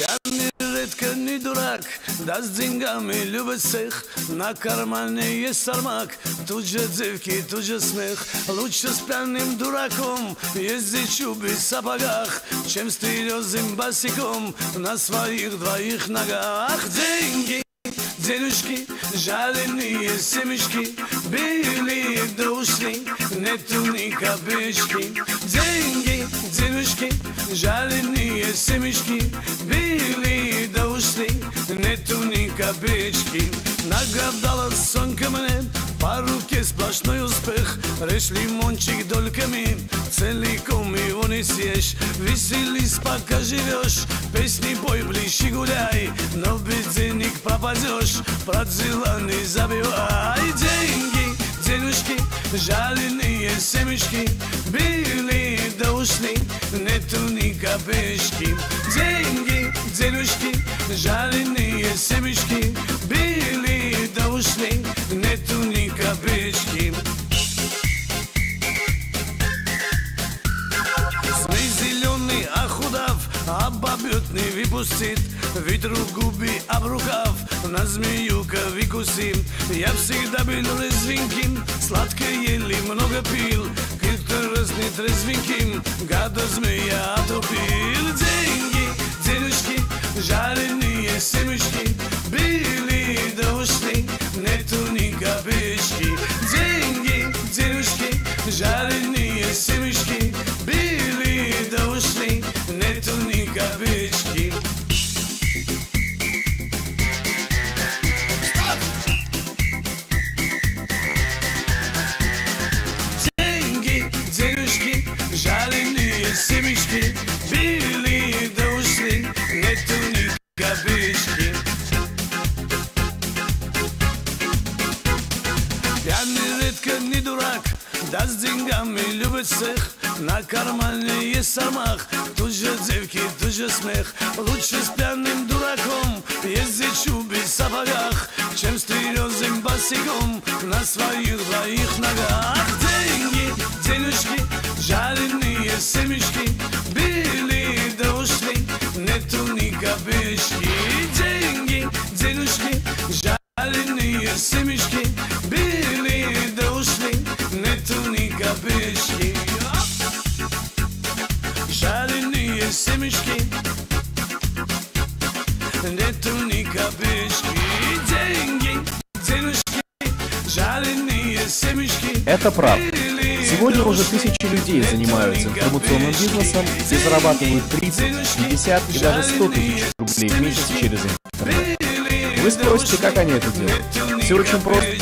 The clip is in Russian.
Я не редко не дурак, да с деньгами любит всех. На кармане есть сармак, тут же девки, тут же смех. Лучше с пьяным дураком ездить в чубе сапогах, чем с тверезым босиком на своих двоих ногах. Деньги, денежки, жареные семечки, били да ушли, нету ни копеечки. Деньги, денежки, жареные семечки, били да ушли, нету ни копеечки. Нагадала Сонька мне, по руке сплошной успех. Режь лимончик дольками, целиком его не съешь. Веселись, пока живешь, песни пой, ближе гуляй, но без денег пропадешь, про дела не забивай. Деньги, денежки, жареные семечки, били да ушли, нету ни копеечки. Деньги, денежки, жареные семечки, били да ушли, нету ни копеечки. Змей зеленый охудав, а бабет не выпустит, ветру губы об рукав, на змею выкусим. Я всегда был резвеньким, сладко ели, много пил, как-то раз не трезвеньким, гада змея отопил. Деньги, денежки, жареные семечки, били да ушли, нету ни копеечки. Деньги, денежки, жареные семечки, били да ушли, нету ни копеечки. Деньги, денежки, жареные семечки, били да ушли, нету ни копеечки. Я не редко не дурак, да с деньгами любит всех. На кармане есть сармах, тут же девки, тут же смех. Лучше с пьяным дураком ездить в чубе сапогах, чем с тверезым босиком на своих двоих ногах. Деньги, денежки, жареные семечки, били да ушли, нету ни копеечки. Деньги, денежки, жареные семечки, били да ушли, нету ни копеечки. Жареные семечки, нету ни копеечки. Деньги, денежки, жареные семечки. Это правда. Сегодня уже тысячи людей занимаются информационным бизнесом и зарабатывают 30, 50 и даже 100 тысяч рублей в месяц через интернет. Вы спросите, как они это делают? Все очень просто.